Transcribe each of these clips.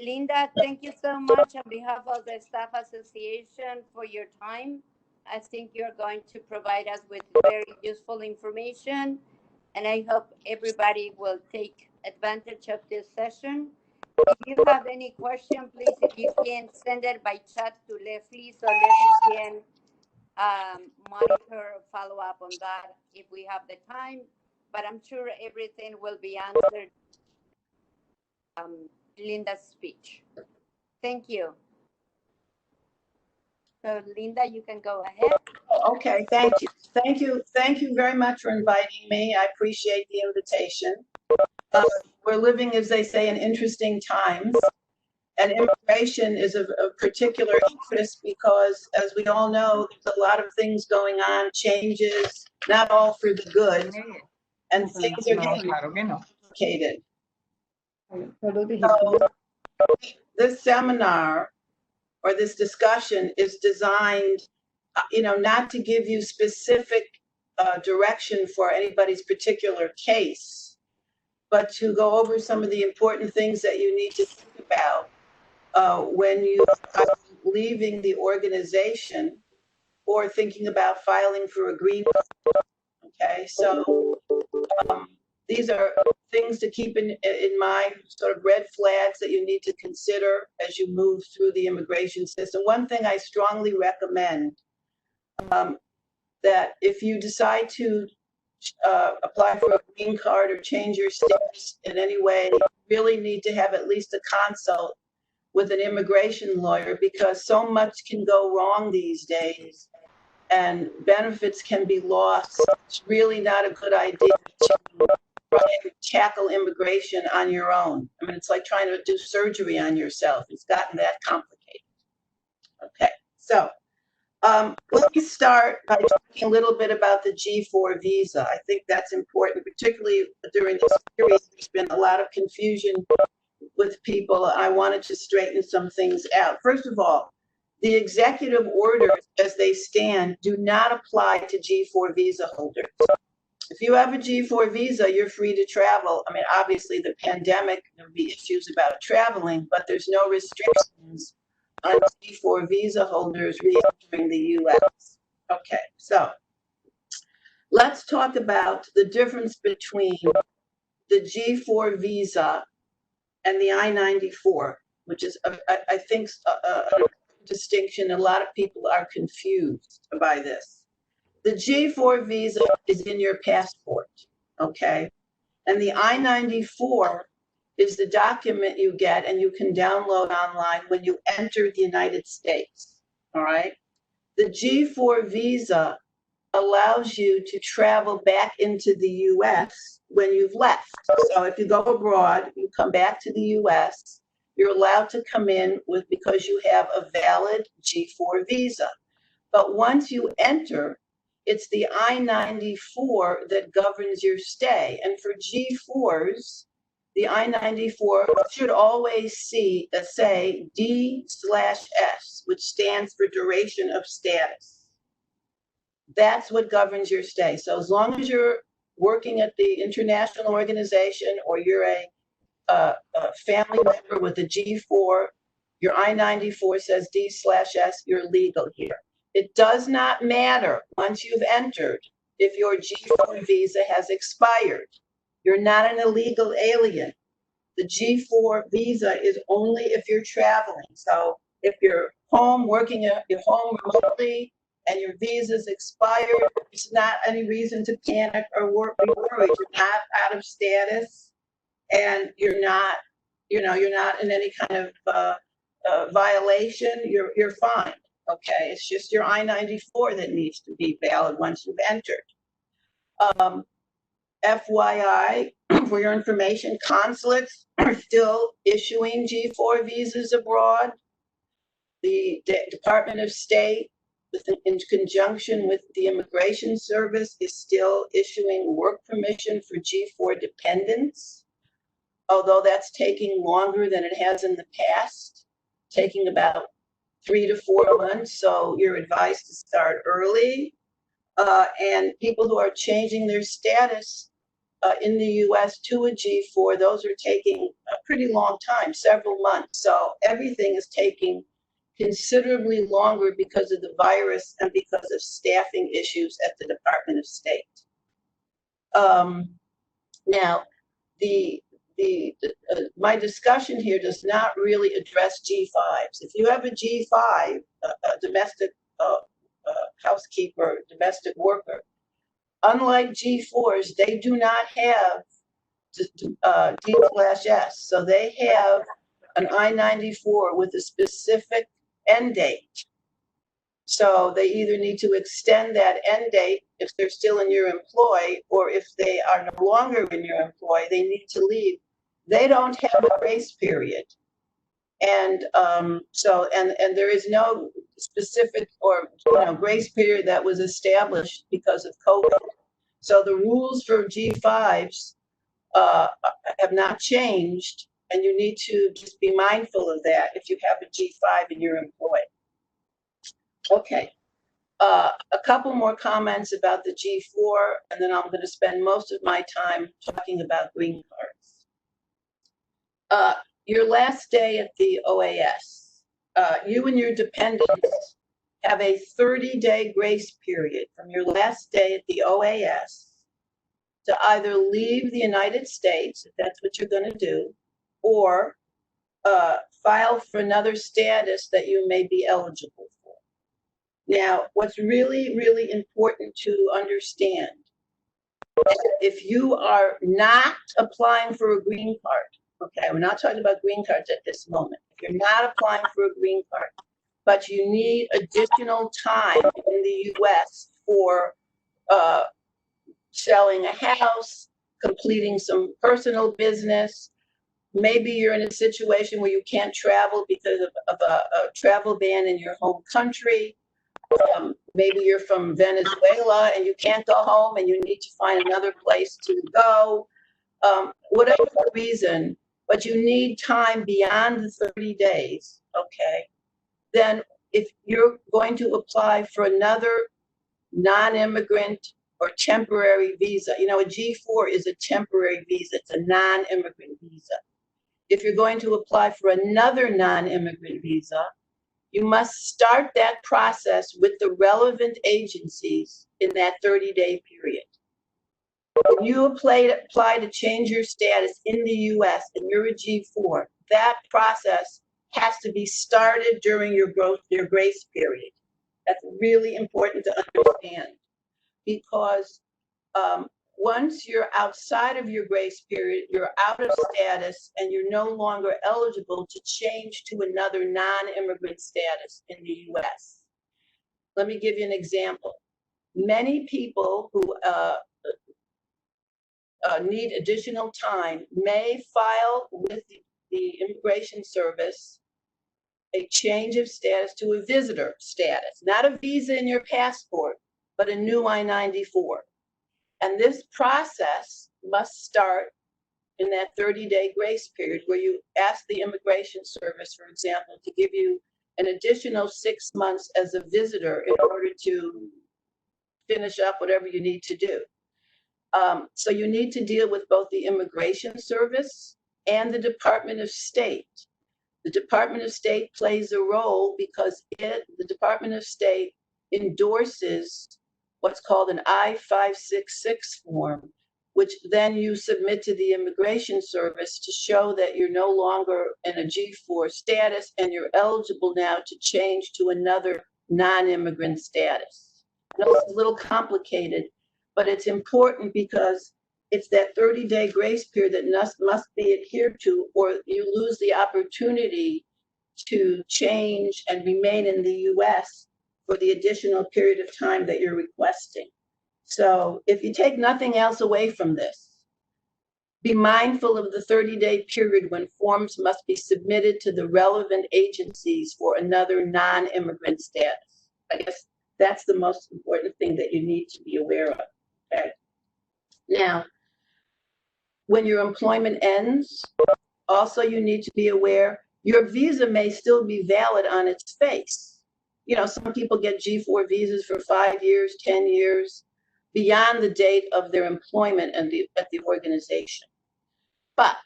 Linda, thank you so much on behalf of the Staff Association for your time. I think you're going to provide us with very useful information, and I hope everybody will take advantage of this session. If you have any question, please, if you can send it by chat to Leslie so Leslie can monitor, follow up on that if we have the time. But I'm sure everything will be answered Linda's speech. Thank you. So Linda, you can go ahead. Okay, thank you. Thank you very much for inviting me. I appreciate the invitation. We're living, as they say, in interesting times. And immigration is of particular interest because, as we all know, there's a lot of things going on, changes, not all for the good, and things are getting complicated. So, this seminar or this discussion is designed, not to give you specific direction for anybody's particular case, but to go over some of the important things that you need to think about when you are leaving the organization or thinking about filing for a green card. Okay, so these are things to keep in mind, sort of red flags that you need to consider as you move through the immigration system. One thing I strongly recommend, that if you decide to apply for a green card or change your status in any way, you really need to have at least a consult with an immigration lawyer, because so much can go wrong these days and benefits can be lost. It's really not a good idea to try and tackle immigration on your own. I mean, it's like trying to do surgery on yourself. It's gotten that complicated. Okay, so let me start by talking a little bit about the G4 visa. I think that's important, particularly during this period. There's been a lot of confusion with people. I wanted to straighten some things out. First of all, the executive orders as they stand do not apply to G4 visa holders. If you have a G4 visa, you're free to travel. I mean, obviously the pandemic, there'll be issues about traveling, but there's no restrictions on G4 visa holders re-entering the US. Okay, so let's talk about the difference between the G4 visa and the I-94, which is, I think, a distinction. A lot of people are confused by this. The G4 visa is in your passport, okay? And the I-94 is the document you get and you can download online when you enter the United States, all right? The G4 visa allows you to travel back into the US when you've left. So if you go abroad, you come back to the US, you're allowed to come in because you have a valid G4 visa. But once you enter, it's the I-94 that governs your stay. And for G4s, the I-94 should always say D/S, which stands for duration of status. That's what governs your stay. So as long as you're working at the international organization or you're a family member with a G4, your I-94 says D/S, you're legal here. It does not matter once you've entered if your G4 visa has expired. You're not an illegal alien. The G4 visa is only if you're traveling. So if you're home, working at your home remotely, and your visa's expired, it's not any reason to panic or be worried. You're not out of status, and you're not in any kind of violation. You're fine. Okay, it's just your I-94 that needs to be valid once you've entered. FYI, for your information, consulates are still issuing G4 visas abroad. The Department of State, in conjunction with the Immigration Service, is still issuing work permission for G4 dependents, although that's taking longer than it has in the past, taking about 3 to 4 months. So you're advised to start early. And people who are changing their status in the US to a G4, those are taking a pretty long time, several months. So everything is taking considerably longer because of the virus and because of staffing issues at the Department of State. Now, my discussion here does not really address G5s. If you have a G5, a domestic housekeeper, domestic worker, unlike G4s, they do not have D/S. So they have an I-94 with a specific end date. So they either need to extend that end date if they're still in your employ, or if they are no longer in your employ, they need to leave. They don't have a grace period. And and there is no specific or grace period that was established because of COVID. So the rules for G5s have not changed, and you need to just be mindful of that if you have a G5 in your employ. Okay, a couple more comments about the G4, and then I'm going to spend most of my time talking about green cards. Your last day at the OAS, you and your dependents have a 30-day grace period from your last day at the OAS to either leave the United States, if that's what you're going to do, or file for another status that you may be eligible for. Now, what's really, really important to understand, if you are not applying for a green card, okay, we're not talking about green cards at this moment. If you're not applying for a green card, but you need additional time in the US for selling a house, completing some personal business, maybe you're in a situation where you can't travel because of a travel ban in your home country. Maybe you're from Venezuela and you can't go home and you need to find another place to go. Whatever the reason, but you need time beyond the 30 days, okay? Then if you're going to apply for another non-immigrant or temporary visa, a G4 is a temporary visa, it's a non-immigrant visa. If you're going to apply for another non-immigrant visa, you must start that process with the relevant agencies in that 30-day period. When you apply to change your status in the US and you're a G4, that process has to be started during your grace period. That's really important to understand, because once you're outside of your grace period, you're out of status and you're no longer eligible to change to another non-immigrant status in the US. Let me give you an example. Many people who need additional time may file with the Immigration Service a change of status to a visitor status, not a visa in your passport, but a new I-94. And this process must start in that 30-day grace period where you ask the Immigration Service, for example, to give you an additional 6 months as a visitor in order to finish up whatever you need to do. So you need to deal with both the Immigration Service and the Department of State. The Department of State plays a role because the Department of State endorses what's called an I-566 form, which then you submit to the Immigration Service to show that you're no longer in a G4 status and you're eligible now to change to another non-immigrant status. I know it's a little complicated, but it's important because it's that 30-day grace period that must be adhered to, or you lose the opportunity to change and remain in the US for the additional period of time that you're requesting. So if you take nothing else away from this, be mindful of the 30-day period when forms must be submitted to the relevant agencies for another non-immigrant status. I guess that's the most important thing that you need to be aware of. Okay. Now, when your employment ends, also you need to be aware your visa may still be valid on its face. Some people get G4 visas for 5 years, 10 years. beyond the date of their employment at the organization. But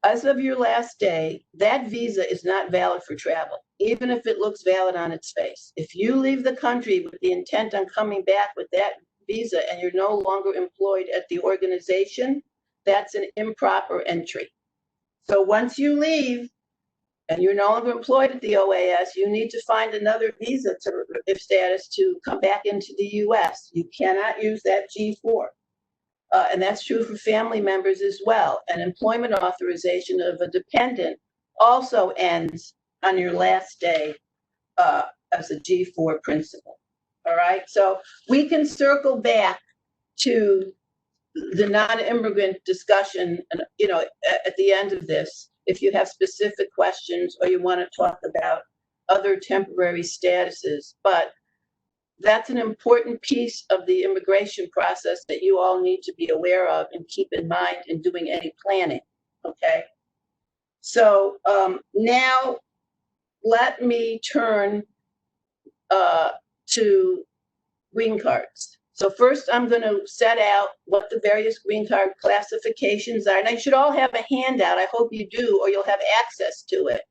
as of your last day, that visa is not valid for travel, even if it looks valid on its face. If you leave the country with the intent on coming back with that visa and you're no longer employed at the organization, that's an improper entry. So once you leave and you're no longer employed at the OAS, you need to find another visa status to come back into the US. You cannot use that G4. And that's true for family members as well. An employment authorization of a dependent also ends on your last day as a G4 principal. All right, so we can circle back to the non-immigrant discussion, you know, at the end of this, if you have specific questions or you want to talk about other temporary statuses. But that's an important piece of the immigration process that you all need to be aware of and keep in mind in doing any planning, okay? So now let me turn to green cards. So first I'm going to set out what the various green card classifications are. And I should all have a handout. I hope you do, or you'll have access to it.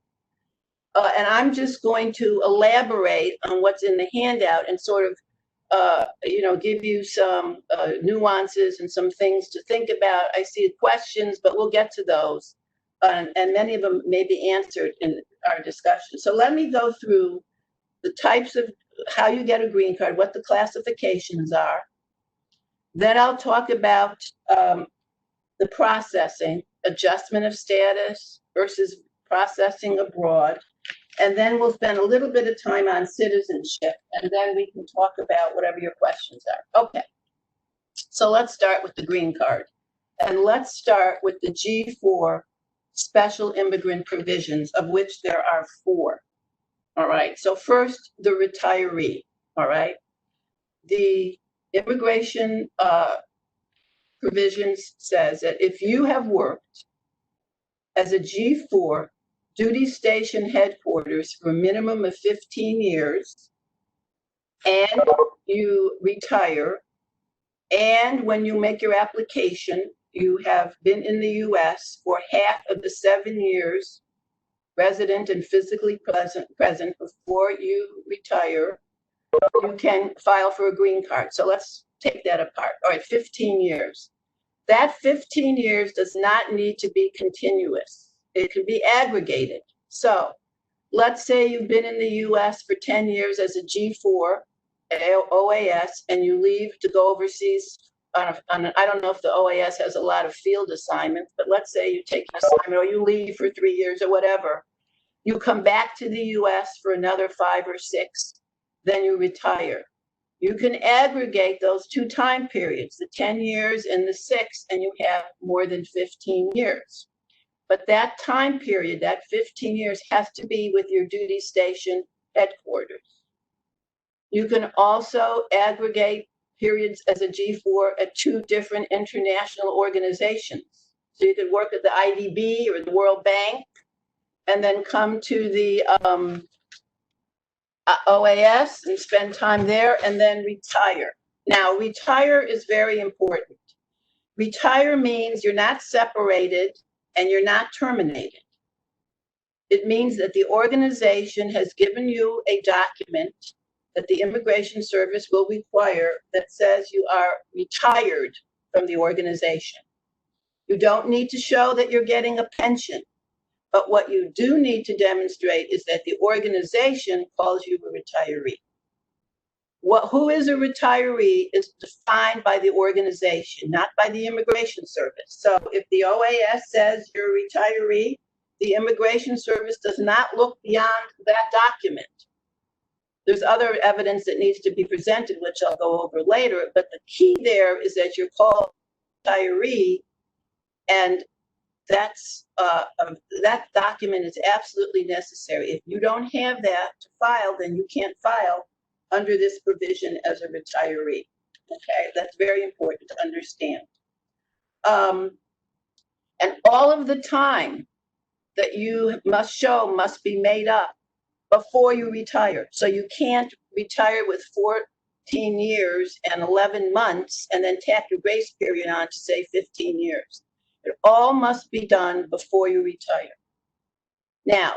And I'm just going to elaborate on what's in the handout and sort of, you know, give you some nuances and some things to think about. I see questions, but we'll get to those. And many of them may be answered in our discussion. So let me go through the types of how you get a green card, what the classifications are. Then I'll talk about the processing, adjustment of status versus processing abroad. And then we'll spend a little bit of time on citizenship, and then we can talk about whatever your questions are. Okay, so let's start with the green card. And let's start with the G4 special immigrant provisions, of which there are 4. All right, so first, the retiree. All right, the immigration provisions says that if you have worked as a G4 duty station headquarters for a minimum of 15 years, and you retire, and when you make your application, you have been in the US for half of the 7 years resident and physically present before you retire, you can file for a green card. So let's take that apart. All right, 15 years. That 15 years does not need to be continuous. It can be aggregated. So let's say you've been in the US for 10 years as a G4 OAS, and you leave to go overseas I don't know if the OAS has a lot of field assignments, but let's say you take an assignment or you leave for 3 years or whatever. You come back to the US for another 5 or 6, then you retire. You can aggregate those 2 time periods, the 10 years and the 6, and you have more than 15 years. But that time period, that 15 years, has to be with your duty station headquarters. You can also aggregate periods as a G4 at 2 different international organizations. So you could work at the IDB or the World Bank, and then come to the OAS and spend time there, and then retire. Now, retire is very important. Retire means you're not separated and you're not terminated. It means that the organization has given you a document that the Immigration Service will require that says you are retired from the organization. You don't need to show that you're getting a pension, but what you do need to demonstrate is that the organization calls you a retiree. Who is a retiree is defined by the organization, not by the Immigration Service. So if the OAS says you're a retiree, the Immigration Service does not look beyond that document. There's other evidence that needs to be presented, which I'll go over later, but the key there is that you're called retiree, and that's that document is absolutely necessary. If you don't have that to file, then you can't file under this provision as a retiree. Okay, that's very important to understand. And all of the time that you must show must be made up before you retire. So you can't retire with 15 years and 11 months, and then tack your grace period on to say 15 years. It all must be done before you retire. Now,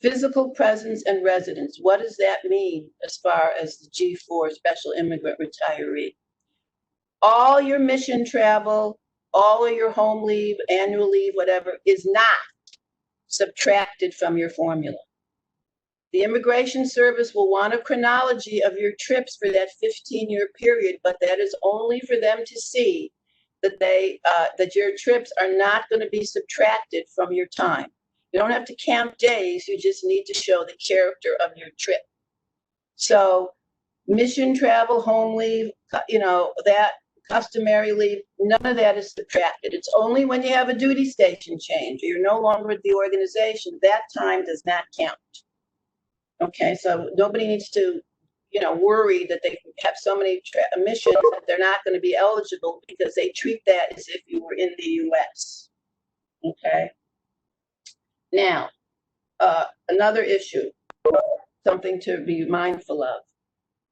physical presence and residence, what does that mean as far as the G4 special immigrant retiree? All your mission travel, all of your home leave, annual leave, whatever, is not subtracted from your formula. The Immigration Service will want a chronology of your trips for that 15-year period, but that is only for them to see that that your trips are not going to be subtracted from your time. You don't have to count days, you just need to show the character of your trip. So mission travel, home leave, that customary leave, none of that is subtracted. It's only when you have a duty station change, or you're no longer with the organization, that time does not count. Okay, so nobody needs to, worry that they have so many missions that they're not going to be eligible, because they treat that as if you were in the U.S. Okay. Now, another issue, something to be mindful of.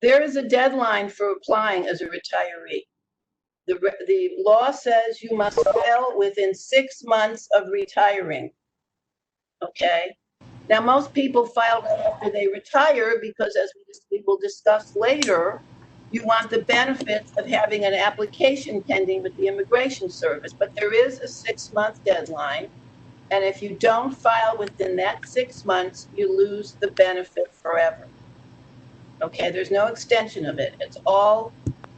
There is a deadline for applying as a retiree. The law says you must file within 6 months of retiring. Okay. Now, most people file right after they retire because, as we will discuss later, you want the benefits of having an application pending with the Immigration Service. But there is a 6-month deadline. And if you don't file within that 6 months, you lose the benefit forever. Okay, there's no extension of it. It's all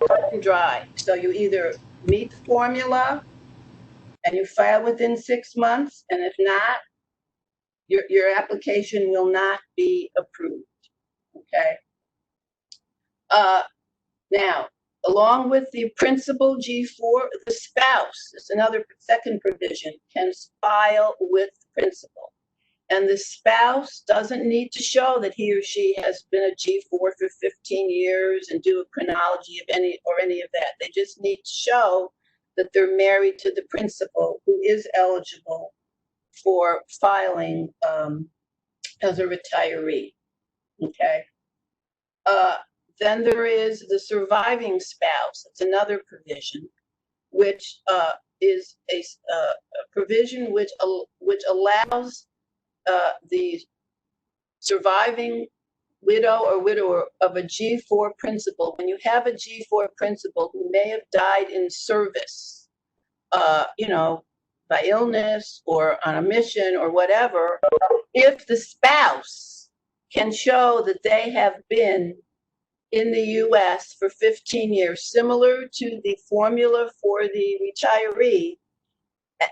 cut and dry. So you either meet the formula and you file within 6 months, and if not, your application will not be approved. Okay. Now, along with the principal G4, the spouse, it's another second provision, can file with the principal. And the spouse doesn't need to show that he or she has been a G4 for 15 years and do a chronology of any of that. They just need to show that they're married to the principal, who is eligible for filing as a retiree. Okay. Then there is the surviving spouse. It's another provision, which is a provision which allows the surviving widow or widower of a G4 principal. When you have a G4 principal who may have died in service, by illness or on a mission or whatever, if the spouse can show that they have been in the U.S. for 15 years, similar to the formula for the retiree,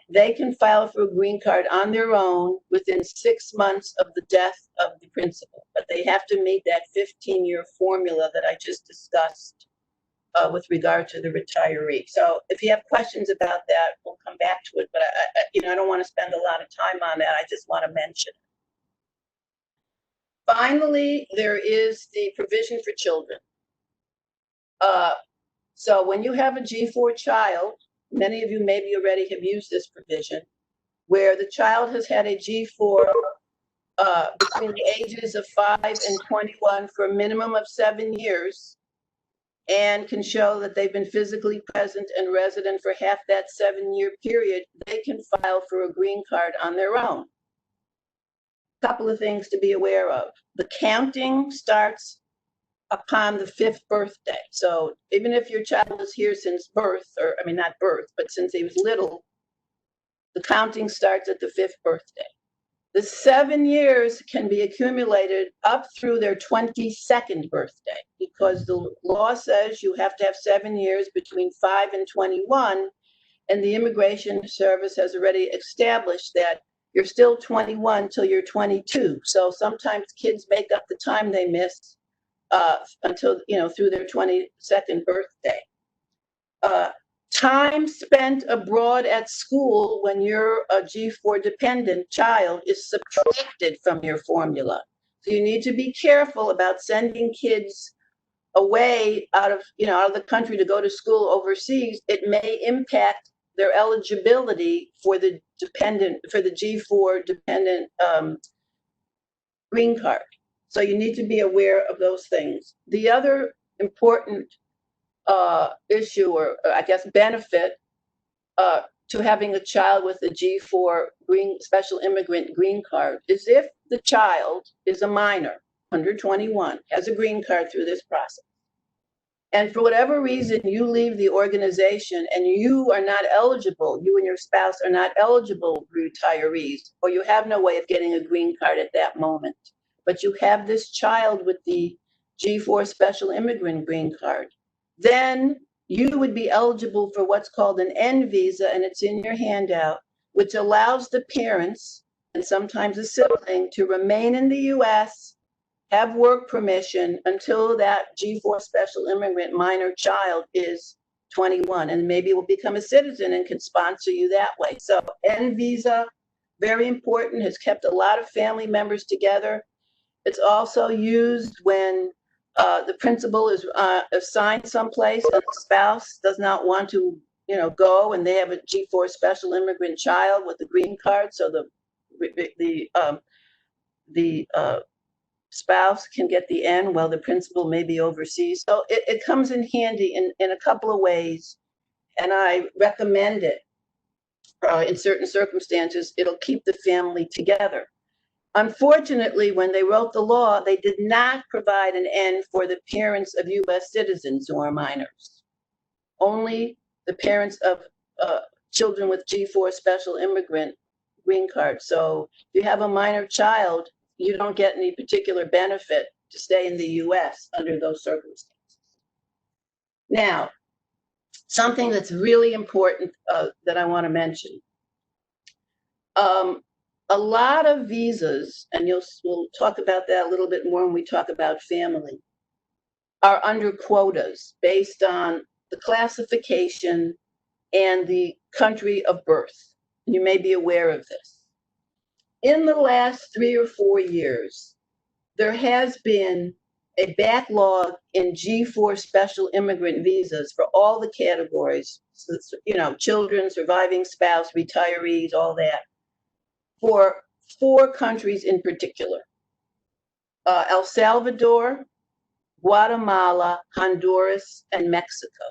they can file for a green card on their own within 6 months of the death of the principal. But they have to meet that 15-year formula that I just discussed with regard to the retiree. So if you have questions about that, we'll come back to it. But I don't want to spend a lot of time on that. I just want to mention it. Finally, there is the provision for children. So when you have a G4 child, many of you maybe already have used this provision, where the child has had a G4 between the ages of 5 and 21 for a minimum of 7 years, and can show that they've been physically present and resident for half that 7-year period, they can file for a green card on their own. Couple of things to be aware of. The counting starts upon the 5th birthday. So even if your child is here since birth, or I mean, not birth, but since he was little, the counting starts at the 5th birthday. The 7 years can be accumulated up through their 22nd birthday, because the law says you have to have 7 years between 5 and 21, and the Immigration Service has already established that you're still 21 till you're 22. So sometimes kids make up the time they miss until, through their 22nd birthday. Time spent abroad at school when you're a G4 dependent child is subtracted from your formula. So you need to be careful about sending kids away out of the country to go to school overseas. It may impact their eligibility for the G4 dependent green card. So you need to be aware of those things. The other important issue, or I guess benefit, to having a child with a G4 special immigrant green card is if the child is a minor, under 21, has a green card through this process. And for whatever reason, you leave the organization and you are not eligible, you and your spouse are not eligible retirees, or you have no way of getting a green card at that moment. But you have this child with the G4 special immigrant green card. Then you would be eligible for what's called an N visa, and it's in your handout, which allows the parents and sometimes a sibling to remain in the US, have work permission until that G4 special immigrant minor child is 21, and maybe will become a citizen and can sponsor you that way. So N visa, very important, has kept a lot of family members together. It's also used when the principal is assigned someplace and the spouse does not want to, go, and they have a G4 special immigrant child with a green card, so the spouse can get the N while the principal may be overseas. So it comes in handy in a couple of ways, and I recommend it. In certain circumstances, it'll keep the family together. Unfortunately, when they wrote the law, they did not provide an N for the parents of US citizens who are minors. Only the parents of children with G4 special immigrant green card. So if you have a minor child, you don't get any particular benefit to stay in the US under those circumstances. Now, something that's really important that I want to mention. A lot of visas, and we'll talk about that a little bit more when we talk about family, are under quotas based on the classification and the country of birth. You may be aware of this. In the last 3 or 4 years, there has been a backlog in G4 special immigrant visas for all the categories, children, surviving spouse, retirees, all that, for 4 countries in particular: El Salvador, Guatemala, Honduras, and Mexico.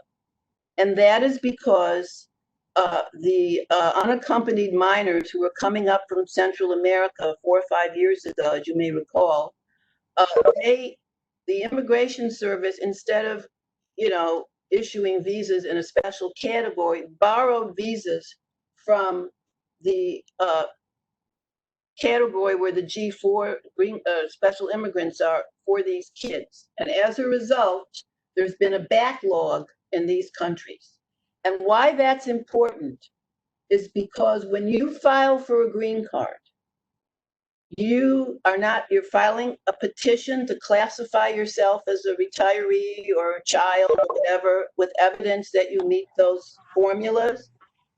And that is because the unaccompanied minors who were coming up from Central America 4 or 5 years ago, as you may recall, the Immigration Service, instead of, issuing visas in a special category, borrowed visas from the category where the G4 special immigrants are for these kids. And as a result, there's been a backlog in these countries. And why that's important is because when you file for a green card, you're filing a petition to classify yourself as a retiree or a child or whatever, with evidence that you meet those formulas.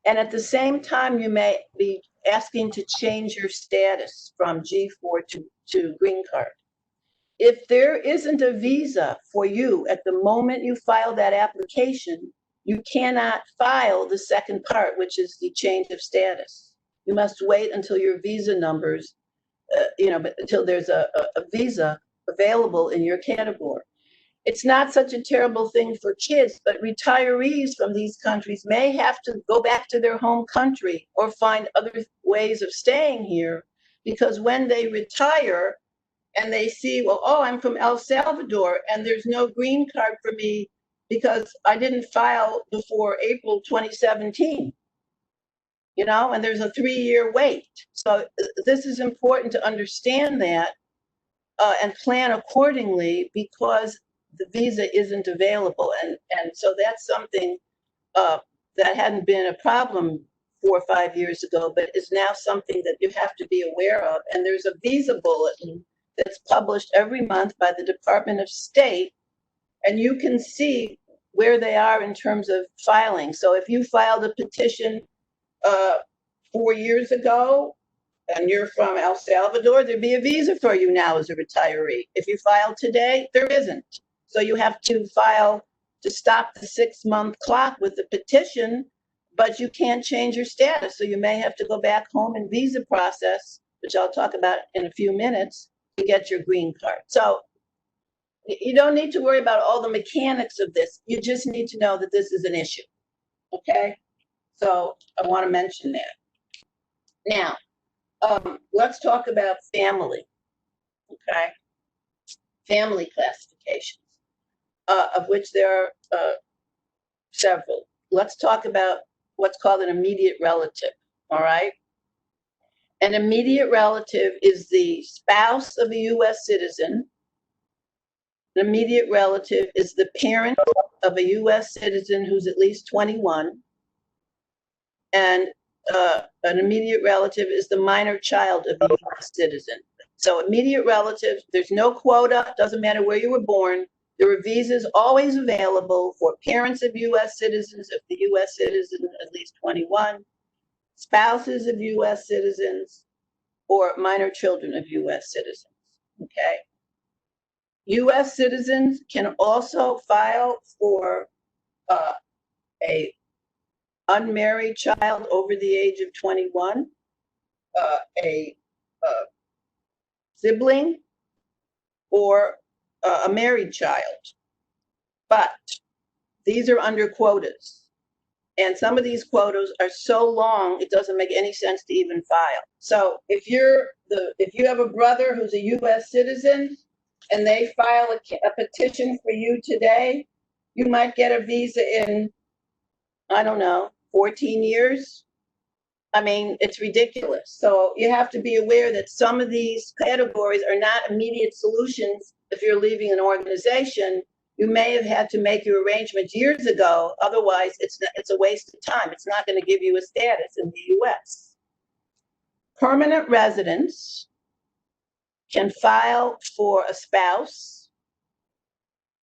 And at the same time, you may be asking to change your status from G4 to green card. If there isn't a visa for you at the moment you file that application, you cannot file the second part, which is the change of status. You must wait until your visa numbers, until there's a visa available in your category. It's not such a terrible thing for kids, but retirees from these countries may have to go back to their home country or find other ways of staying here, because when they retire and they see, well, oh, I'm from El Salvador and there's no green card for me because I didn't file before April 2017, and there's a 3-year wait. So this is important to understand that and plan accordingly, because the visa isn't available. And so that's something that hadn't been a problem 4 or 5 years ago, but is now something that you have to be aware of. And there's a visa bulletin that's published every month by the Department of State, and you can see where they are in terms of filing. So if you filed a petition 4 years ago, and you're from El Salvador, there'd be a visa for you now as a retiree. If you file today, there isn't. So you have to file to stop the 6-month clock with the petition, but you can't change your status. So you may have to go back home and visa process, which I'll talk about in a few minutes, to get your green card. So you don't need to worry about all the mechanics of this. You just need to know that this is an issue. Okay? So I want to mention that. Now, let's talk about family. Okay? Family classifications, of which there are several. Let's talk about what's called an immediate relative. All right? An immediate relative is the spouse of a U.S. citizen. An immediate relative is the parent of a U.S. citizen who's at least 21. And an immediate relative is the minor child of a U.S. citizen. So immediate relatives, there's no quota, doesn't matter where you were born. There are visas always available for parents of U.S. citizens if the U.S. citizen is at least 21, spouses of U.S. citizens, or minor children of U.S. citizens. Okay? U.S. citizens can also file for a unmarried child over the age of 21, a sibling, or a married child. But these are under quotas. And some of these quotas are so long, it doesn't make any sense to even file. So if you have a brother who's a U.S. citizen and they file a petition for you today, you might get a visa in, I don't know, 14 years. I mean, it's ridiculous. So you have to be aware that some of these categories are not immediate solutions. If you're leaving an organization, you may have had to make your arrangements years ago. Otherwise, it's a waste of time. It's not going to give you a status in the U.S. Permanent residents can file for a spouse,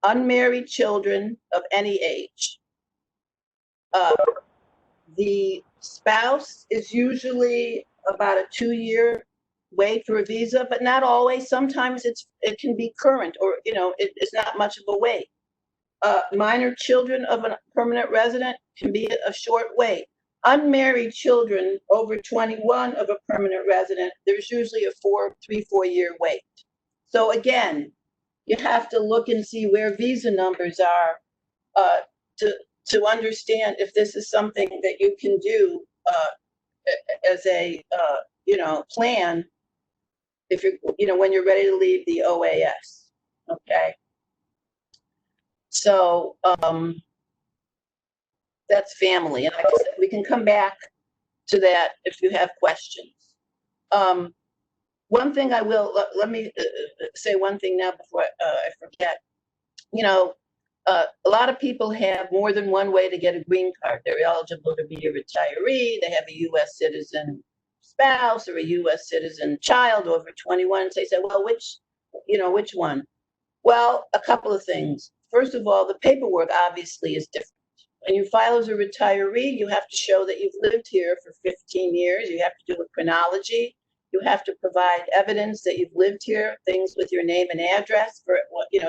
unmarried children of any age. The spouse is usually about a 2-year wait for a visa, but not always. Sometimes it can be current, or it's not much of a wait. Minor children of a permanent resident can be a short wait. Unmarried children over 21 of a permanent resident, there's usually a 3-4 year wait. So again, you have to look and see where visa numbers are to understand if this is something that you can do as a plan if you're when you're ready to leave the OAS. Okay. So that's family, and like I said, we can come back to that if you have questions. One thing I will let me say one thing now before I forget. A lot of people have more than one way to get a green card. They're eligible to be a retiree. They have a U.S. citizen spouse or a U.S. citizen child over 21. So they say, well, which one? Well, a couple of things. First of all, the paperwork obviously is different. When you file as a retiree, you have to show that you've lived here for 15 years. You have to do a chronology. You have to provide evidence that you've lived here, things with your name and address for,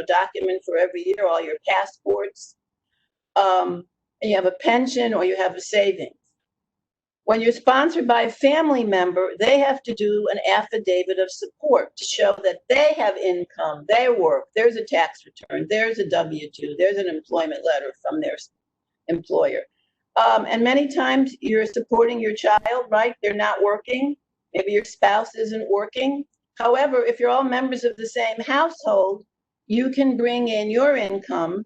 document for every year, all your passports. And you have a pension or you have a savings. When you're sponsored by a family member, they have to do an affidavit of support to show that they have income, they work, there's a tax return, there's a W-2, there's an employment letter from their employer. And many times you're supporting your child, right? They're not working. Maybe your spouse isn't working. However, if you're all members of the same household, you can bring in your income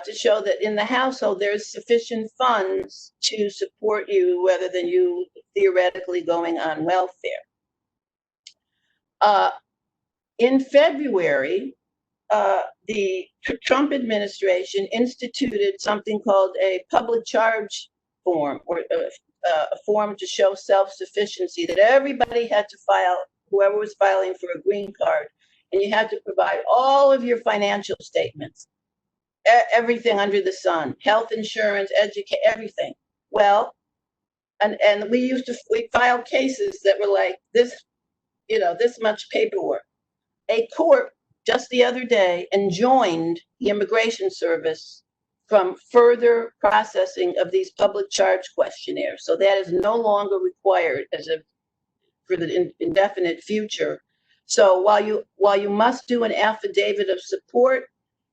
to show that in the household there's sufficient funds to support you rather than you theoretically going on welfare. In February, the Trump administration instituted something called a public charge form, or a form to show self-sufficiency that everybody had to file, whoever was filing for a green card, and you had to provide all of your financial statements, everything under the sun, health insurance, education, everything. Well, and we filed cases that were like this, this much paperwork. A court just the other day enjoined the Immigration Service from further processing of these public charge questionnaires. So that is no longer required for the indefinite future So while you must do an affidavit of support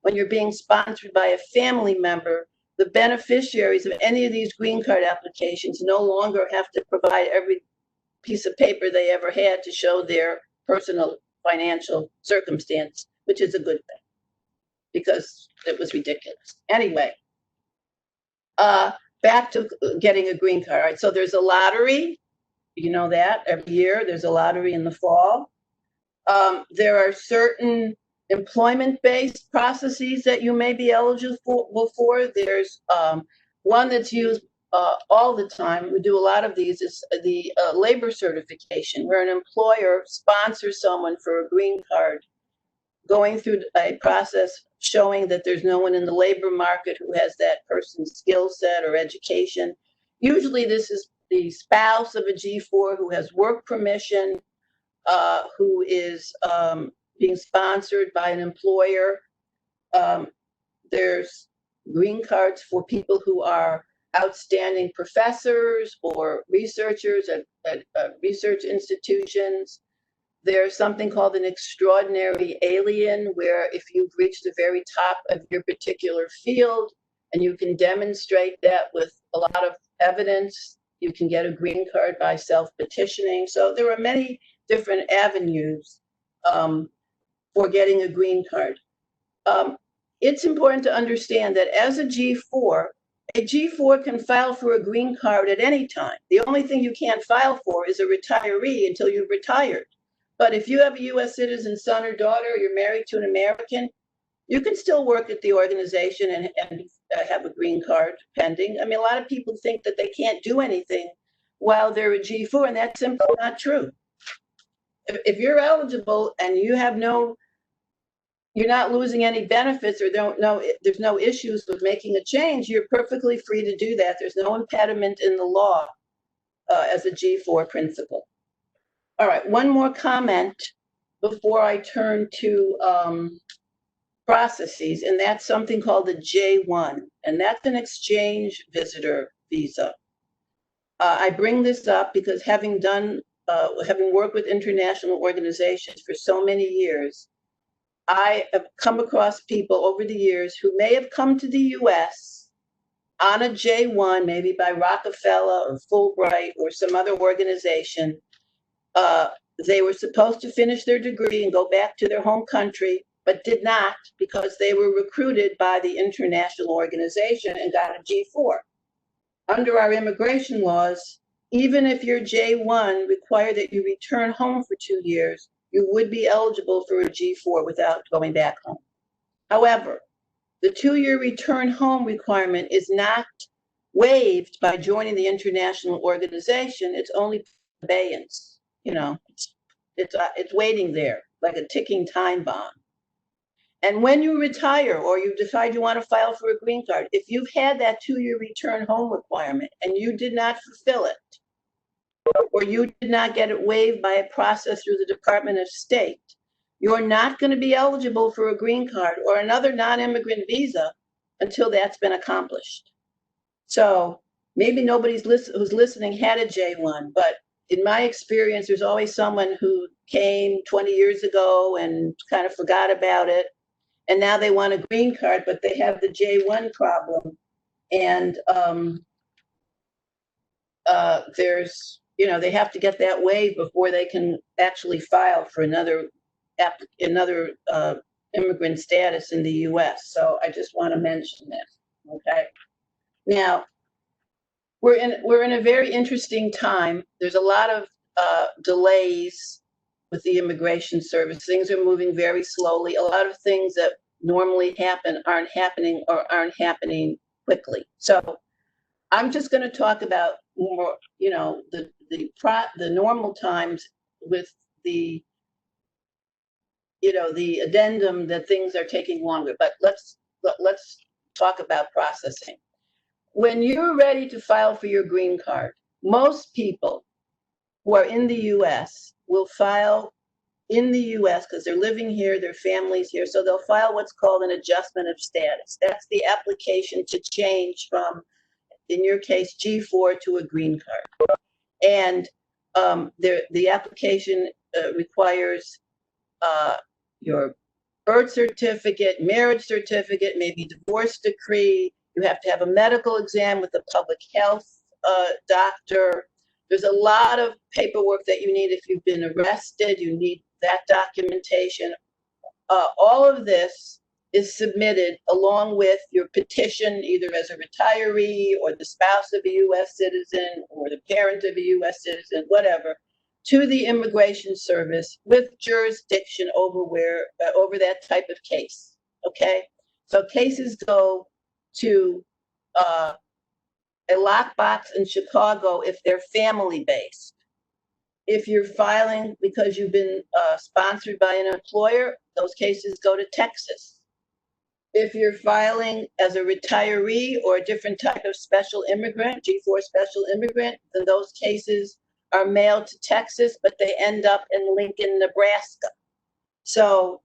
when you're being sponsored by a family member, the beneficiaries of any of these green card applications no longer have to provide every piece of paper they ever had to show their personal financial circumstance, which is a good thing because it was ridiculous. Anyway, back to getting a green card. All right, so there's a lottery. You know that every year there's a lottery in the fall. There are certain employment-based processes that you may be eligible for. There's one that's used all the time. We do a lot of these. Is the labor certification, where an employer sponsors someone for a green card, going through a process showing that there's no one in the labor market who has that person's skill set or education. Usually this is the spouse of a G4 who has work permission, who is being sponsored by an employer. There's green cards for people who are outstanding professors or researchers at research institutions. There's something called an extraordinary alien, where if you've reached the very top of your particular field and you can demonstrate that with a lot of evidence, you can get a green card by self-petitioning. So there are many different avenues for getting a green card. It's important to understand that as a G4 can file for a green card at any time. The only thing you can't file for is a retiree until you've retired. But if you have a U.S. citizen son or daughter, or you're married to an American, you can still work at the organization and have a green card pending. I mean, a lot of people think that they can't do anything while they're a G4, and that's simply not true. If you're eligible and you have you're not losing any benefits or there's no issues with making a change, you're perfectly free to do that. There's no impediment in the law as a G4 principal. All right, one more comment before I turn to processes, and that's something called the J1, and that's an exchange visitor visa. I bring this up because having worked with international organizations for so many years, I have come across people over the years who may have come to the US on a J1, maybe by Rockefeller or Fulbright or some other organization. They were supposed to finish their degree and go back to their home country, but did not because they were recruited by the international organization and got a G4. Under our immigration laws, even if your J1 required that you return home for 2 years, you would be eligible for a G4 without going back home. However, the 2-year return home requirement is not waived by joining the international organization. It's only abeyance. You know, it's waiting there like a ticking time bomb. And when you retire or you decide you want to file for a green card, if you've had that 2-year return home requirement and you did not fulfill it, or you did not get it waived by a process through the Department of State, you're not going to be eligible for a green card or another non-immigrant visa until that's been accomplished. So maybe nobody's who's listening had a J1, but in my experience, there's always someone who came 20 years ago and kind of forgot about it. And now they want a green card, but they have the J1 problem. And they have to get that waived before they can actually file for another immigrant status in the US. So I just want to mention that, okay? Now, we're in a very interesting time. There's a lot of delays with the Immigration Service. Things are moving very slowly. A lot of things that normally happen aren't happening or aren't happening quickly. So I'm just going to talk about more, the normal times with the addendum that things are taking longer. But let's talk about processing. When you're ready to file for your green card, most people who are in the US will file in the US because they're living here, their family's here, so they'll file what's called an adjustment of status. That's the application to change from, in your case, G4 to a green card. And the application requires your birth certificate, marriage certificate, maybe divorce decree. You have to have a medical exam with a public health doctor. There's a lot of paperwork that you need if you've been arrested. You need that documentation. All of this is submitted along with your petition, either as a retiree or the spouse of a U.S. citizen or the parent of a U.S. citizen, whatever, to the Immigration Service with jurisdiction over over that type of case. Okay, so cases go to a lockbox in Chicago if they're family based. If you're filing because you've been sponsored by an employer, those cases go to Texas. If you're filing as a retiree or a different type of special immigrant, G4 special immigrant, then those cases are mailed to Texas, but they end up in Lincoln, Nebraska. So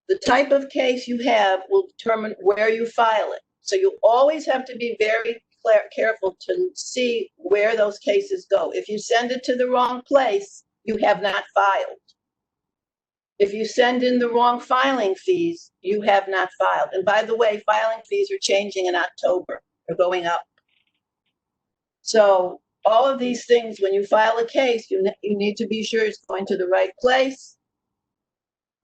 the type of case you have will determine where you file it. So you always have to be very careful to see where those cases go. If you send it to the wrong place, you have not filed. If you send in the wrong filing fees, you have not filed. And by the way, filing fees are changing in October. They're going up. So all of these things, when you file a case, you need to be sure it's going to the right place.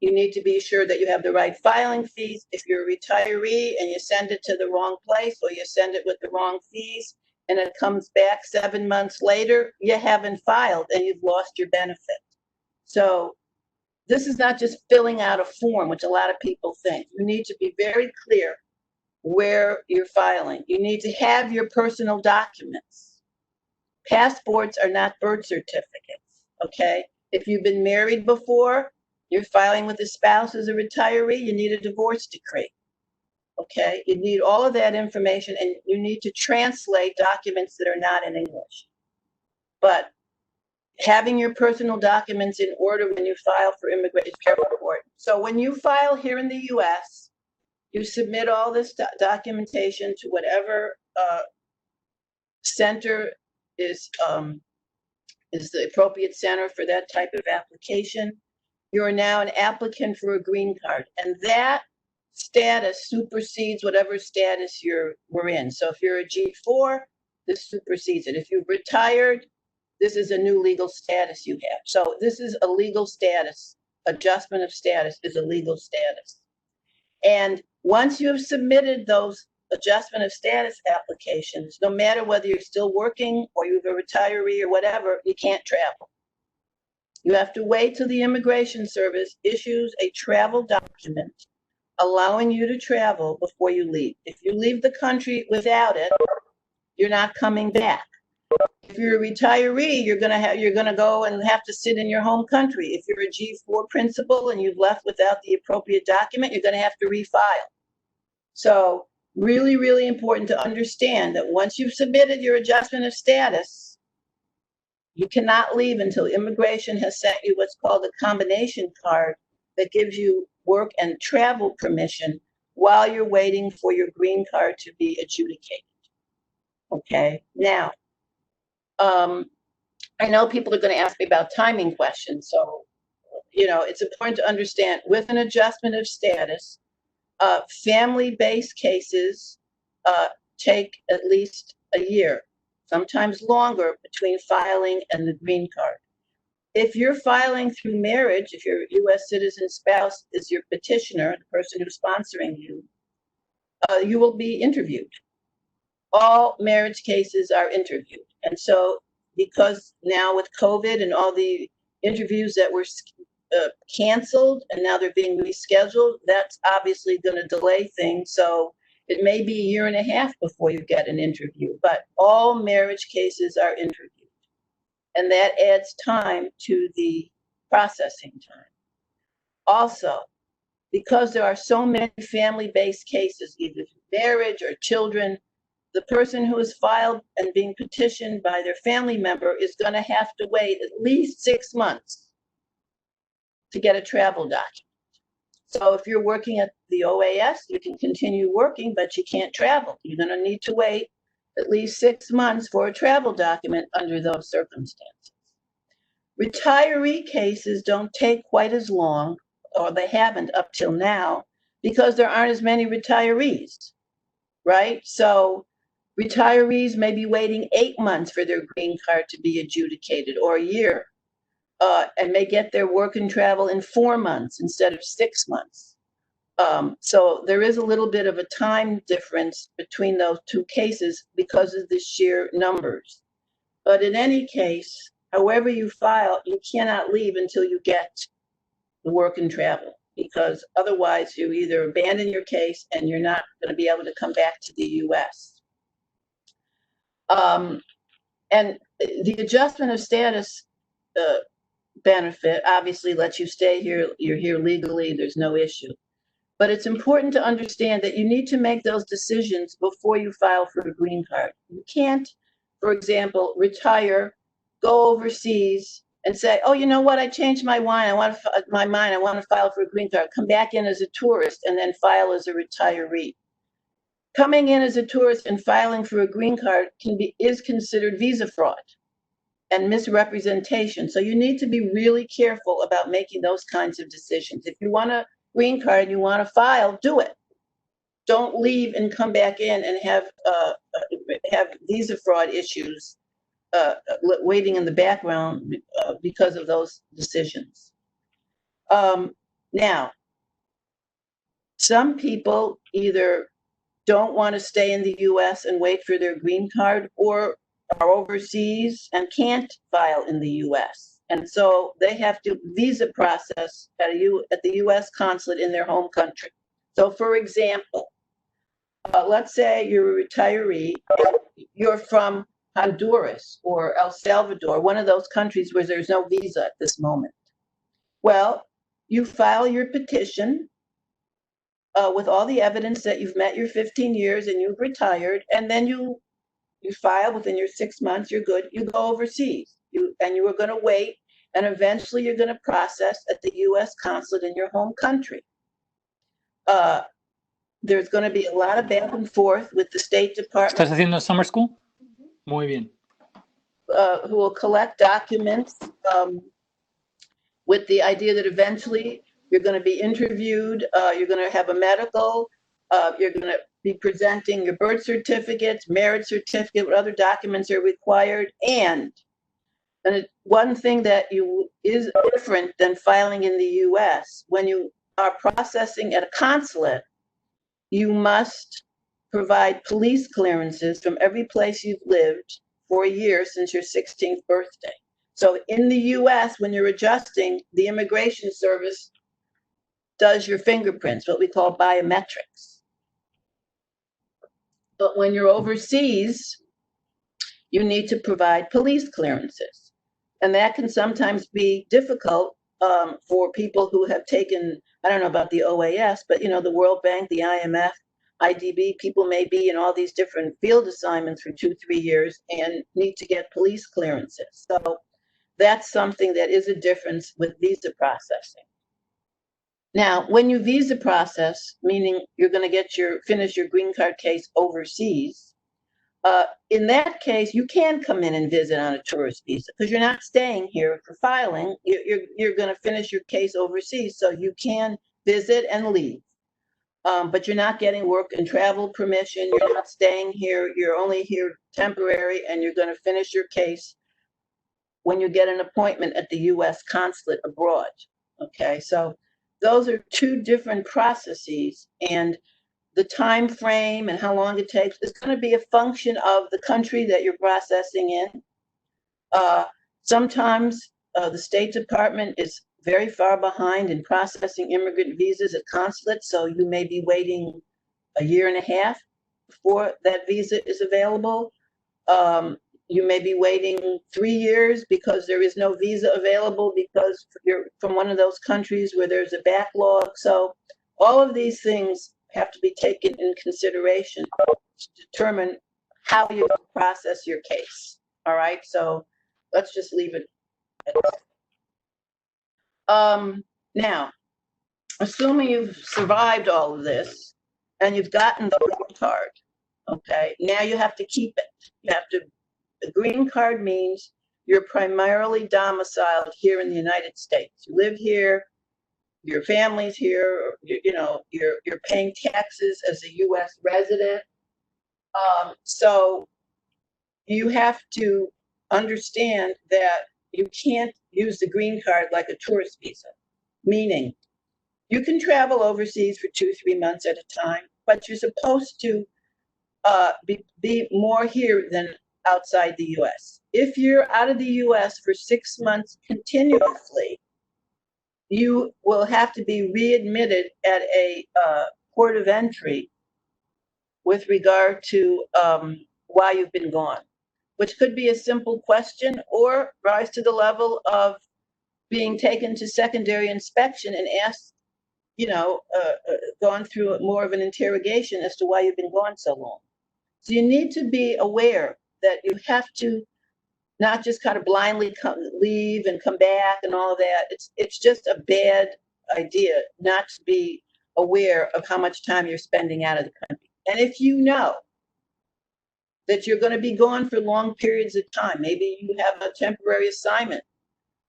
You need to be sure that you have the right filing fees. If you're a retiree and you send it to the wrong place or you send it with the wrong fees and it comes back 7 months later, you haven't filed and you've lost your benefit. So this is not just filling out a form, which a lot of people think. You need to be very clear where you're filing. You need to have your personal documents. Passports are not birth certificates, okay? If you've been married before, you're filing with a spouse as a retiree, you need a divorce decree, okay? You need all of that information and you need to translate documents that are not in English. But having your personal documents in order when you file for immigration is very important. So when you file here in the US, you submit all this documentation to whatever center is the appropriate center for that type of application. You are now an applicant for a green card, and that status supersedes whatever status we're in. So if you're a G4, this supersedes it. If you've retired, this is a new legal status you have. So this is a legal status. Adjustment of status is a legal status. And once you have submitted those adjustment of status applications, no matter whether you're still working or you're a retiree or whatever, you can't travel. You have to wait till the Immigration Service issues a travel document allowing you to travel before you leave. If you leave the country without it, you're not coming back. If you're a retiree, you're gonna go and have to sit in your home country. If you're a G4 principal and you've left without the appropriate document, you're gonna have to refile. So really, really important to understand that once you've submitted your adjustment of status, you cannot leave until immigration has sent you what's called a combination card that gives you work and travel permission while you're waiting for your green card to be adjudicated. Okay, now, I know people are going to ask me about timing questions. So, it's important to understand with an adjustment of status, family-based cases take at least a year, sometimes longer, between filing and the green card. If you're filing through marriage, if your U.S. citizen spouse is your petitioner, the person who's sponsoring you, you will be interviewed. All marriage cases are interviewed. And so because now with COVID and all the interviews that were canceled and now they're being rescheduled, that's obviously going to delay things. So it may be a year and a half before you get an interview, but all marriage cases are interviewed. And that adds time to the processing time. Also, because there are so many family-based cases, either marriage or children, the person who is filed and being petitioned by their family member is going to have to wait at least 6 months to get a travel document. So if you're working at the OAS, you can continue working, but you can't travel. You're going to need to wait at least 6 months for a travel document under those circumstances. Retiree cases don't take quite as long or they haven't up till now, because there aren't as many retirees, right? So retirees may be waiting 8 months for their green card to be adjudicated, or a year, and may get their work and travel in 4 months instead of 6 months. So there is a little bit of a time difference between those two cases because of the sheer numbers. But in any case, however you file, you cannot leave until you get the work and travel, because otherwise you either abandon your case and you're not going to be able to come back to the US. And the adjustment of status benefit obviously lets you stay here. You're here legally. There's no issue. But it's important to understand that you need to make those decisions before you file for a green card. You can't, for example, retire, go overseas, and say, oh, you know what, I changed my mind. I want to file for a green card. Come back in as a tourist and then file as a retiree. Coming in as a tourist and filing for a green card is considered visa fraud and misrepresentation. So you need to be really careful about making those kinds of decisions. If you want a green card and you want to file, do it. Don't leave and come back in and have visa fraud issues waiting in the background because of those decisions. Now, some people either don't want to stay in the US and wait for their green card, or are overseas and can't file in the US. And so they have to visa process at the US consulate in their home country. So for example, let's say you're a retiree, and you're from Honduras or El Salvador, one of those countries where there's no visa at this moment. Well, you file your petition with all the evidence that you've met your 15 years and you've retired, and then you file within your 6 months, you're good, you go overseas. You are going to wait, and eventually you're going to process at the US consulate in your home country. There's going to be a lot of back and forth with the State Department. ¿Estás haciendo summer school? Muy bien. Who will collect documents with the idea that eventually you're going to be interviewed, you're going to have a medical, you're going to be presenting your birth certificates, marriage certificate, what other documents are required. And one thing that is different than filing in the US, when you are processing at a consulate, you must provide police clearances from every place you've lived for a year since your 16th birthday. So in the US, when you're adjusting, the Immigration Service does your fingerprints, what we call biometrics. But when you're overseas, you need to provide police clearances. And that can sometimes be difficult for people who have taken, I don't know about the OAS, but the World Bank, the IMF, IDB, people may be in all these different field assignments for 2-3 years and need to get police clearances. So that's something that is a difference with visa processing. Now, when you visa process, meaning you're going to finish your green card case overseas, in that case, you can come in and visit on a tourist visa because you're not staying here for filing. You're going to finish your case overseas, so you can visit and leave. But you're not getting work and travel permission. You're not staying here. You're only here temporary, and you're going to finish your case when you get an appointment at the US consulate abroad. Okay, so those are two different processes, and the time frame and how long it takes is going to be a function of the country that you're processing in. Sometimes the State Department is very far behind in processing immigrant visas at consulates, so you may be waiting a year and a half before that visa is available. You may be waiting 3 years because there is no visa available because you're from one of those countries where there's a backlog. So all of these things have to be taken in consideration to determine how you process your case. All right, so let's just leave it at that. Now, assuming you've survived all of this and you've gotten the green card, okay, now you have to keep it. The green card means you're primarily domiciled here in the United States. You live here, your family's here, or, you're paying taxes as a U.S. resident. So you have to understand that you can't use the green card like a tourist visa, meaning you can travel overseas for 2-3 months at a time, but you're supposed to be more here than outside the U.S. If you're out of the U.S. for 6 months continuously, you will have to be readmitted at a port of entry with regard to why you've been gone, which could be a simple question or rise to the level of being taken to secondary inspection and asked, gone through more of an interrogation as to why you've been gone so long. So you need to be aware that you have to not just kind of blindly leave and come back and all of that. It's just a bad idea not to be aware of how much time you're spending out of the country. And if you know that you're going to be gone for long periods of time, maybe you have a temporary assignment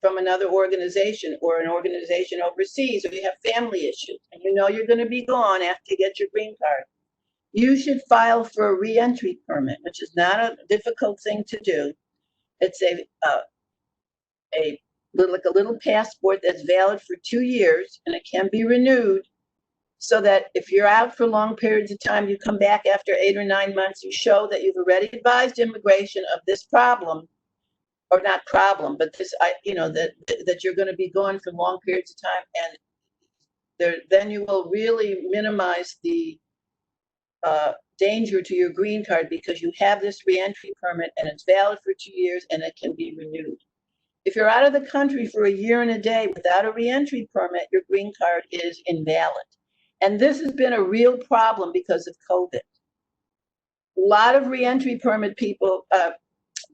from another organization or an organization overseas, or you have family issues, and you know you're going to be gone after you get your green card, you should file for a re-entry permit, which is not a difficult thing to do. It's a little passport that's valid for 2 years, and it can be renewed, so that if you're out for long periods of time, you come back after 8 or 9 months, you show that you've already advised immigration of this problem, or not problem, but this, that you're going to be gone for long periods of time, and then you will really minimize the danger to your green card, because you have this reentry permit and it's valid for 2 years and it can be renewed. If you're out of the country for a year and a day without a reentry permit, your green card is invalid. And this has been a real problem because of COVID. A lot of reentry permit people, a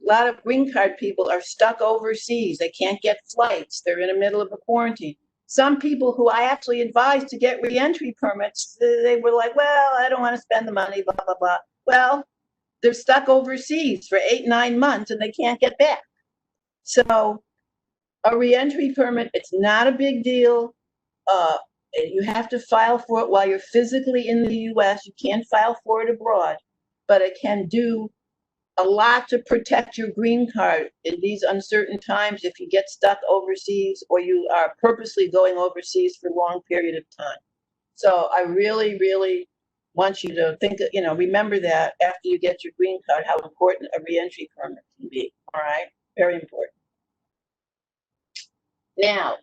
lot of green card people are stuck overseas. They can't get flights. They're in the middle of a quarantine. Some people who I actually advised to get reentry permits, they were like, well, I don't want to spend the money, blah, blah, blah. Well, they're stuck overseas for 8-9 months and they can't get back. So a reentry permit, it's not a big deal. You have to file for it while you're physically in the U.S. You can't file for it abroad, but it can do a lot to protect your green card in these uncertain times if you get stuck overseas or you are purposely going overseas for a long period of time. So I really, really want you to think, remember that after you get your green card, how important a reentry permit can be. All right, very important. Now,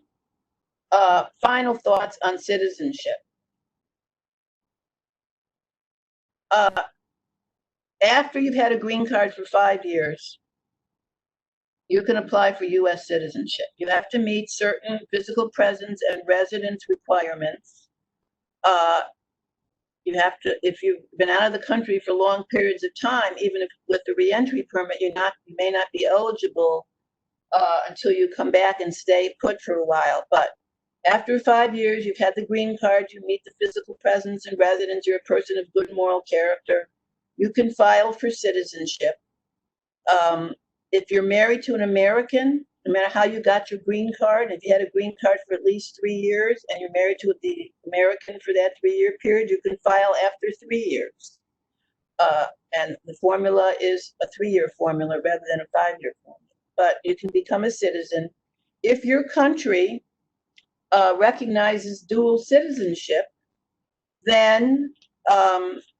final thoughts on citizenship. After you've had a green card for 5 years, you can apply for U.S. citizenship. You have to meet certain physical presence and residence requirements. You have to, if you've been out of the country for long periods of time, even if with the reentry permit, you may not be eligible until you come back and stay put for a while. But after 5 years, you've had the green card, you meet the physical presence and residence, you're a person of good moral character, you can file for citizenship. If you're married to an American, no matter how you got your green card, if you had a green card for at least 3 years and you're married to the American for that 3-year period, you can file after 3 years. And the formula is a 3-year formula rather than a 5-year formula. But you can become a citizen. If your country recognizes dual citizenship, then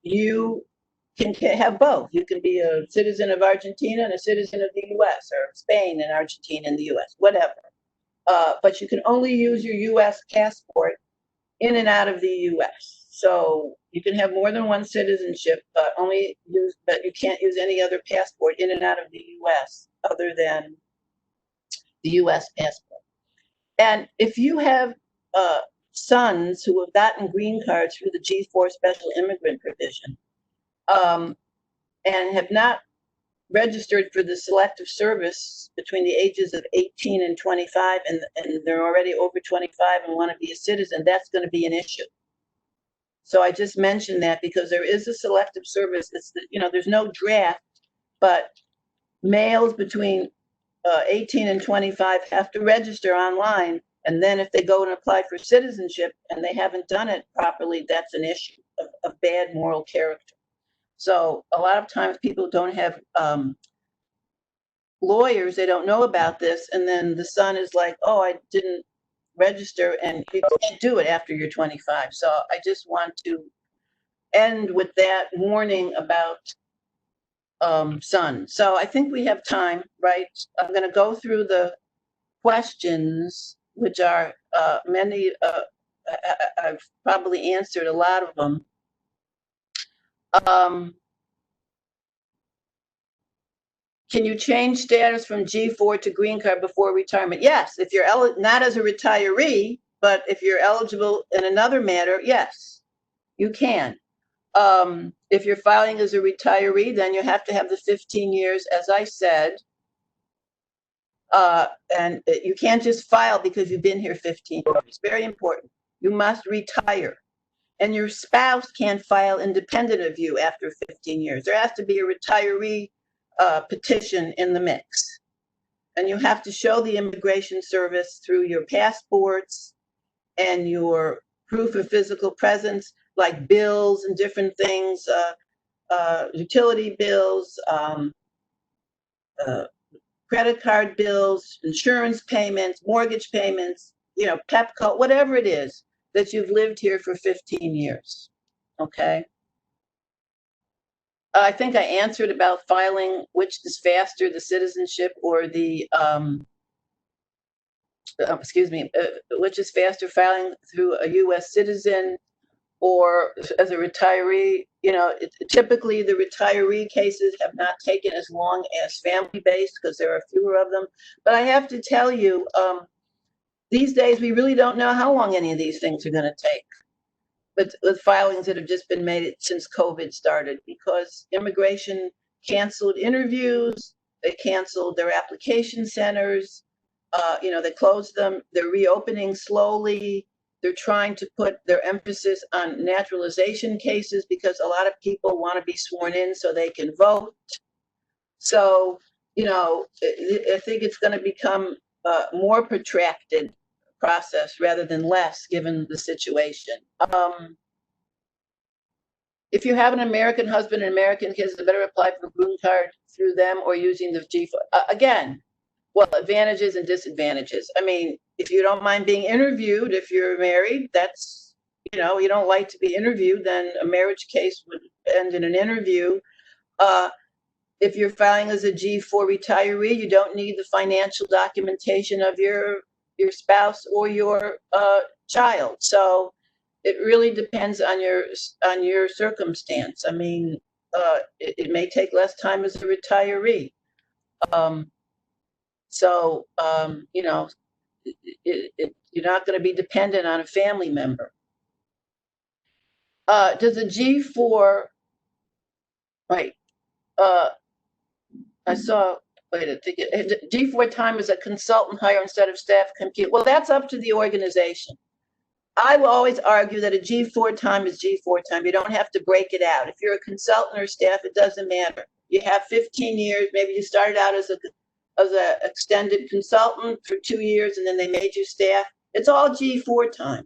you can have both. You can be a citizen of Argentina and a citizen of the U.S., or Spain and Argentina and the U.S., whatever. But you can only use your U.S. passport in and out of the U.S. So you can have more than one citizenship, but you can't use any other passport in and out of the U.S. other than the U.S. passport. And if you have sons who have gotten green cards through the G4 special immigrant provision, and have not registered for the selective service between the ages of 18 and 25, and they're already over 25 and want to be a citizen, that's going to be an issue. So I just mentioned that because there is a selective service. There's no draft, but males between 18 and 25 have to register online And then if they go and apply for citizenship and they haven't done it properly, that's an issue of bad moral character. So a lot of times people don't have lawyers, they don't know about this, and then the son is like, oh, I didn't register, and you can't do it after you're 25. So I just want to end with that warning about son. So I think we have time, right? I'm going to go through the questions, which are many, I've probably answered a lot of them. Can you change status from G4 to green card before retirement? Yes, if you're not as a retiree, but if you're eligible in another matter, yes, you can. If you're filing as a retiree, then you have to have the 15 years, as I said. And you can't just file because you've been here 15 years. It's very important. You must retire. And your spouse can't file independent of you after 15 years. There has to be a retiree petition in the mix. And you have to show the Immigration Service through your passports and your proof of physical presence, like bills and different things, utility bills, credit card bills, insurance payments, mortgage payments, PEPCO, whatever it is that you've lived here for 15 years, okay? I think I answered about filing, which is faster, the citizenship or the, which is faster, filing through a U.S. citizen or as a retiree. Typically the retiree cases have not taken as long as family-based because there are fewer of them. But I have to tell you, these days we really don't know how long any of these things are going to take. But with filings that have just been made since COVID started, because immigration canceled interviews, they canceled their application centers, they closed them, they're reopening slowly. They're trying to put their emphasis on naturalization cases because a lot of people want to be sworn in so they can vote. So, I think it's going to become a more protracted process rather than less, given the situation. If you have an American husband and American kids, they better apply for a green card through them or using the G4. Again, well, advantages and disadvantages. I mean, if you don't mind being interviewed, if you're married, that's, you don't like to be interviewed, then a marriage case would end in an interview. If you're filing as a G4 retiree, you don't need the financial documentation of your spouse or your child. So it really depends on your circumstance. I mean, it may take less time as a retiree. You're not going to be dependent on a family member. Does a G4, right? I saw, G4 time is a consultant hire instead of staff compute. Well, that's up to the organization. I will always argue that a G4 time is G4 time. You don't have to break it out. If you're a consultant or staff, it doesn't matter. You have 15 years. Maybe you started out as an extended consultant for 2 years and then they made you staff. It's all G4 time.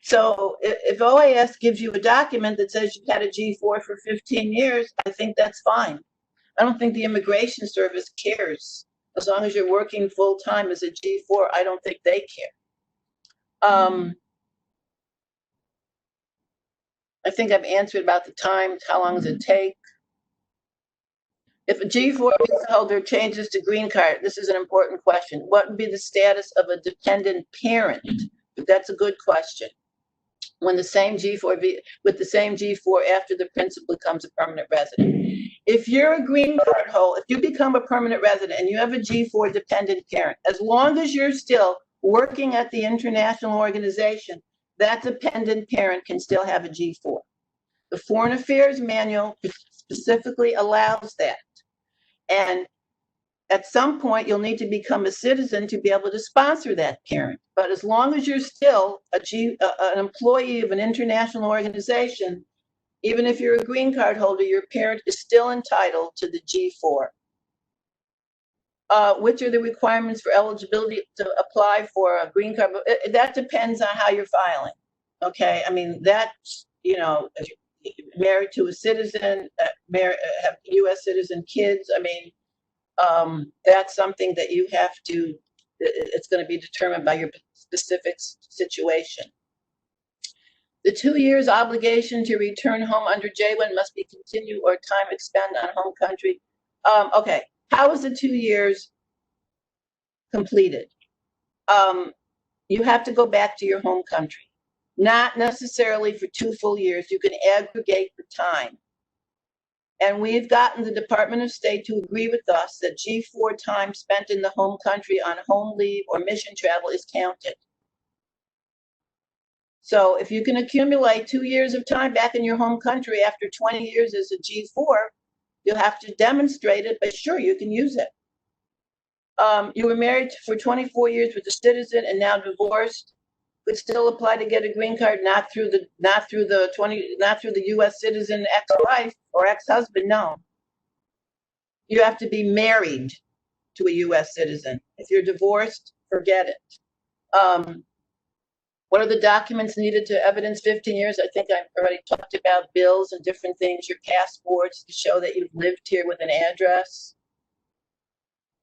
So if OAS gives you a document that says you've had a G4 for 15 years, I think that's fine. I don't think the Immigration Service cares. As long as you're working full time as a G4, I don't think they care. I think I've answered about the time. How long does it take? If a G4 visa holder changes to green card, this is an important question. What would be the status of a dependent parent? That's a good question. When the same G4 with the same G4 after the principal becomes a permanent resident. If you're a green card holder, if you become a permanent resident and you have a G4 dependent parent, as long as you're still working at the international organization, that dependent parent can still have a G4. The Foreign Affairs Manual specifically allows that. And at some point, you'll need to become a citizen to be able to sponsor that parent. But as long as you're still an employee of an international organization, even if you're a green card holder, your parent is still entitled to the G4. Which are the requirements for eligibility to apply for a green card? That depends on how you're filing. Okay, I mean, that's, you know, married to a citizen, have U.S. citizen kids. I mean, that's something that you have to, it's going to be determined by your specific situation. The 2 years obligation to return home under J1 must be continued or time expended on home country. Okay, how is the 2 years completed? You have to go back to your home country. Not necessarily for 2 full years. You can aggregate the time. And we've gotten the Department of State to agree with us that G4 time spent in the home country on home leave or mission travel is counted. So if you can accumulate 2 years of time back in your home country after 20 years as a G4, you'll have to demonstrate it, but sure, you can use it. You were married for 24 years with a citizen and now divorced, would still apply to get a green card, not through the U.S. citizen ex-wife or ex-husband. No, you have to be married to a U.S. citizen. If you're divorced, forget it. What are the documents needed to evidence 15 years? I think I've already talked about bills and different things, your passports to show that you've lived here with an address.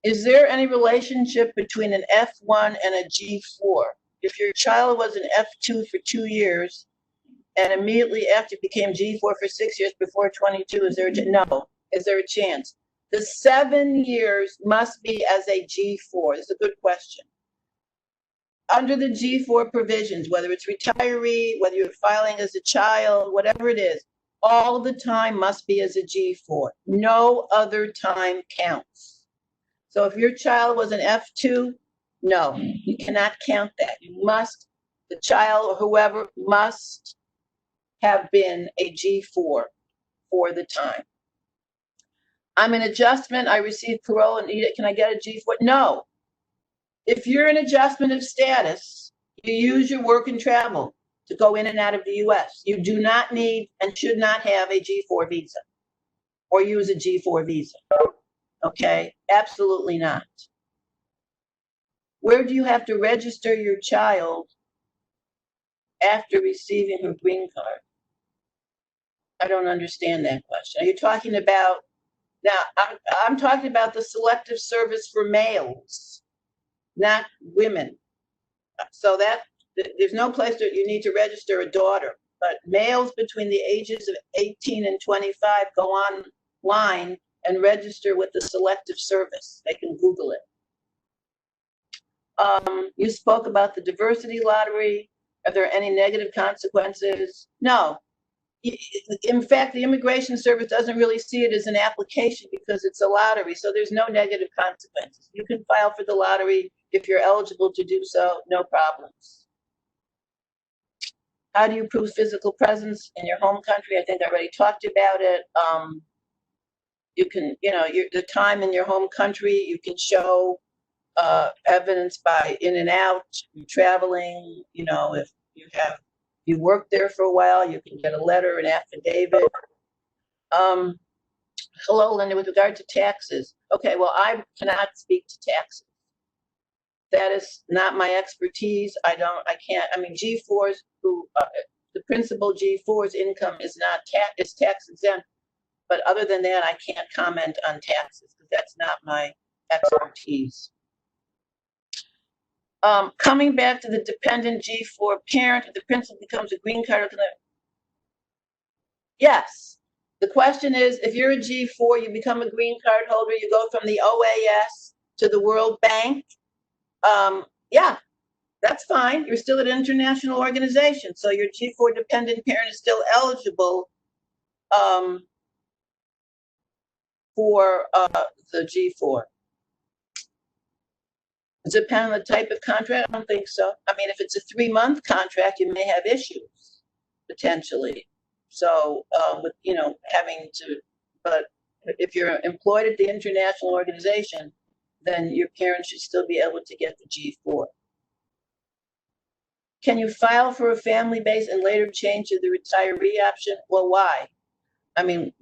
Is there any relationship between an F1 and a G4? If your child was an F2 for 2 years and immediately after became G4 for 6 years before 22, is there no? Is there a chance? The 7 years must be as a G4. This is a good question. Under the G4 provisions, whether it's retiree, whether you're filing as a child, whatever it is, all the time must be as a G4. No other time counts. So if your child was an F2, no, you cannot count that. You must, the child or whoever must have been a G4 for the time. I'm an adjustment, I received parole and can I get a G4? No. If you're an adjustment of status, you use your work and travel to go in and out of the US. You do not need and should not have a G4 visa or use a G4 visa. Okay, absolutely not. Where do you have to register your child after receiving her green card? I don't understand that question. Are you talking about, now I'm talking about the selective service for males, not women. So that there's no place that you need to register a daughter, but males between the ages of 18 and 25 go online and register with the selective service. They can Google it. You spoke about the diversity lottery. Are there any negative consequences? No. In fact, the Immigration Service doesn't really see it as an application because it's a lottery, so there's no negative consequences. You can file for the lottery if you're eligible to do so, no problems. How do you prove physical presence in your home country? I think I already talked about it. You can, you know, the time in your home country, you can show evidence by in and out, traveling, you know, if you worked there for a while, you can get a letter, an affidavit. Hello, Linda, with regard to taxes. Okay, well, I cannot speak to taxes. That is not my expertise. I mean, G4s the principal G4's income is tax exempt, but other than that, I can't comment on taxes because that's not my expertise. Coming back to the dependent G4 parent, if the principal becomes a green card, yes. The question is, if you're a G4, you become a green card holder, you go from the OAS to the World Bank. Yeah, that's fine. You're still an international organization, so your G4 dependent parent is still eligible for the G4. Does it depend on the type of contract? I don't think so. I mean, if it's a 3-month contract, you may have issues potentially. So, with, you know, but if you're employed at the international organization, then your parents should still be able to get the G4. Can you file for a family base and later change to the retiree option? Well, why? I mean,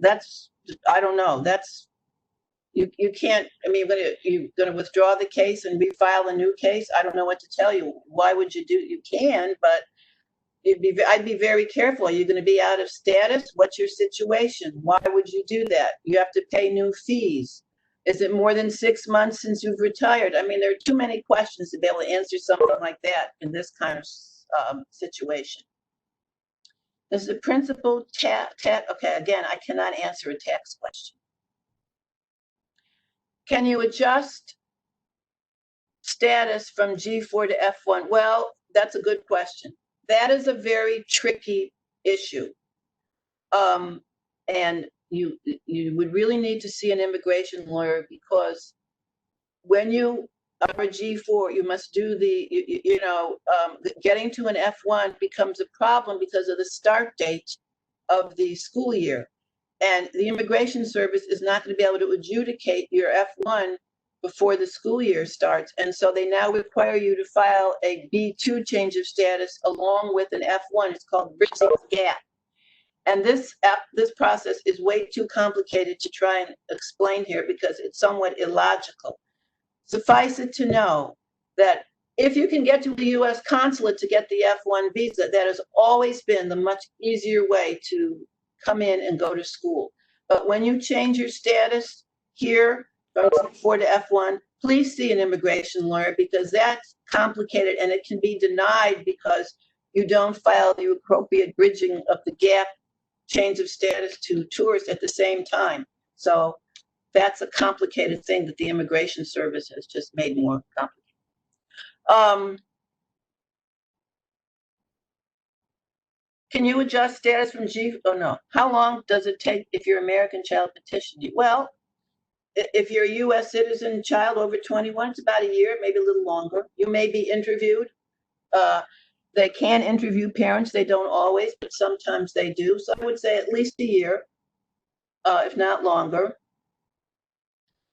I don't know. you can't, I mean, you're gonna withdraw the case and refile a new case? I don't know what to tell you. Why would you do, you can, but I'd be very careful. Are you gonna be out of status? What's your situation? Why would you do that? You have to pay new fees. Is it more than 6 months since you've retired? I mean, there are too many questions to be able to answer something like that in this kind of situation. Does the principal okay, again, I cannot answer a tax question. Can you adjust status from G4 to F1? Well, that's a good question. That is a very tricky issue. And you would really need to see an immigration lawyer, because when you are a G4, you must do getting to an F1 becomes a problem because of the start date of the school year. And the Immigration Service is not going to be able to adjudicate your F1 before the school year starts. And so they now require you to file a B2 change of status along with an F1. It's called bridging the gap. And this process is way too complicated to try and explain here because it's somewhat illogical. Suffice it to know that if you can get to the U.S. consulate to get the F1 visa, that has always been the much easier way to come in and go to school. But when you change your status here from G4 to F1, please see an immigration lawyer, because that's complicated and it can be denied because you don't file the appropriate bridging of the gap change of status to tourists at the same time. So that's a complicated thing that the Immigration Service has just made more complicated. Can you adjust status from G? Oh no. How long does it take if your American child petitioned you? Well, if you're a U.S. citizen child over 21, it's about a year, maybe a little longer. You may be interviewed. They can interview parents. They don't always, but sometimes they do. So I would say at least a year, if not longer.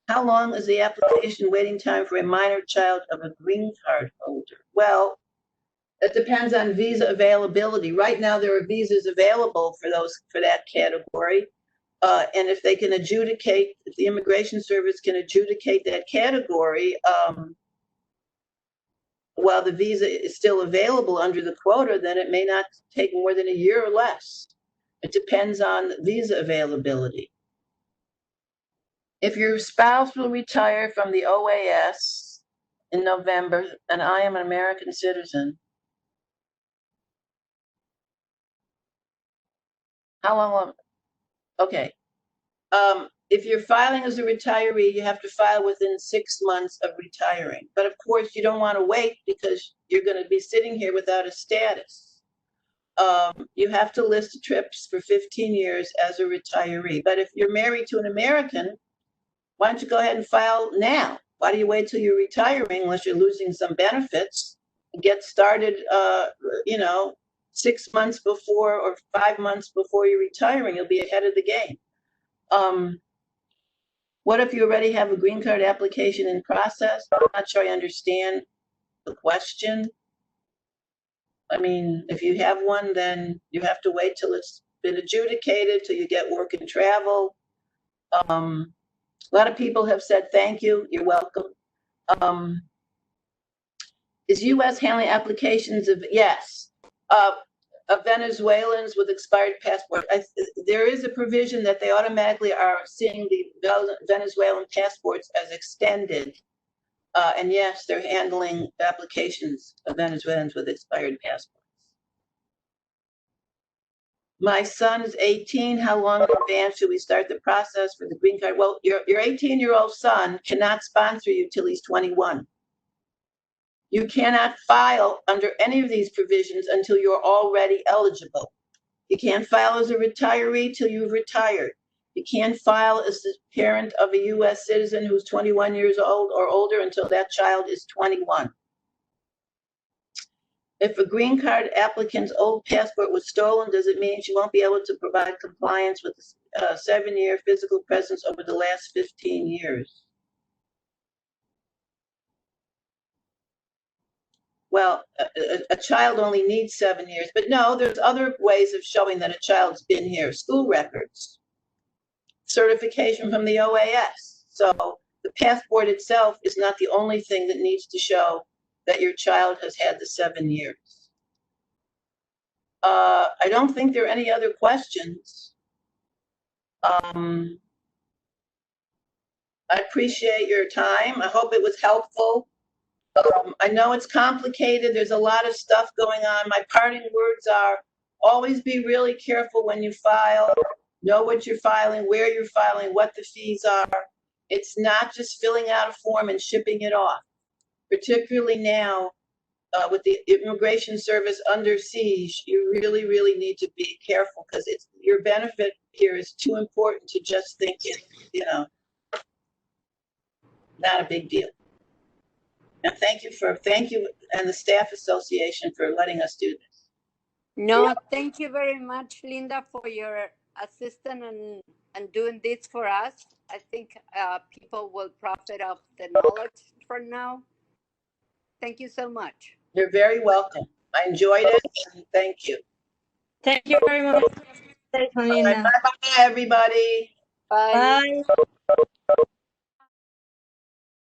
How long is the application waiting time for a minor child of a green card holder? Well, it depends on visa availability. Right now, there are visas available for that category. And if they can adjudicate, if the Immigration Service can adjudicate that category, while the visa is still available under the quota, then it may not take more than a year or less. It depends on visa availability. If your spouse will retire from the OAS in November, and I am an American citizen, how long will, okay. If you're filing as a retiree, you have to file within 6 months of retiring. But of course, you don't want to wait because you're going to be sitting here without a status. You have to list trips for 15 years as a retiree. But if you're married to an American, why don't you go ahead and file now? Why do you wait till you're retiring unless you're losing some benefits? Get started, 6 months before or 5 months before you're retiring. You'll be ahead of the game. What if you already have a green card application in process? I'm not sure I understand the question. I mean, if you have one, then you have to wait till it's been adjudicated, till you get work and travel. A lot of people have said, thank you, you're welcome. Is U.S. handling applications of, yes, of Venezuelans with expired passport? There is a provision that they automatically are seeing the Venezuelan passports as extended. And yes, they're handling applications of Venezuelans with expired passports. My son is 18. How long in advance should we start the process for the green card? Well, your 18-year-old son cannot sponsor you till he's 21. You cannot file under any of these provisions until you're already eligible. You can't file as a retiree till you've retired. You can't file as the parent of a U.S. citizen who's 21 years old or older until that child is 21. If a green card applicant's old passport was stolen, does it mean she won't be able to provide compliance with the 7-year physical presence over the last 15 years? Well, a child only needs 7 years, but no, there's other ways of showing that a child's been here. School records, certification from the OAS, So the passport itself is not the only thing that needs to show that your child has had the 7 years. I don't think there are any other questions. I appreciate your time. I hope it was helpful. I know it's complicated. There's a lot of stuff going on. My parting words are always be really careful when you file. Know what you're filing, where you're filing, what the fees are. It's not just filling out a form and shipping it off, particularly now with the Immigration Service under siege. You really, really need to be careful because it's your benefit here is too important to just think it's, not a big deal. And thank you and the Staff Association for letting us do this. No, thank you very much, Linda, for your assistance and doing this for us. I think people will profit of the knowledge for now. Thank you so much. You're very welcome. I enjoyed it, and thank you. Thank you very much, Bye, everybody. Bye. Bye.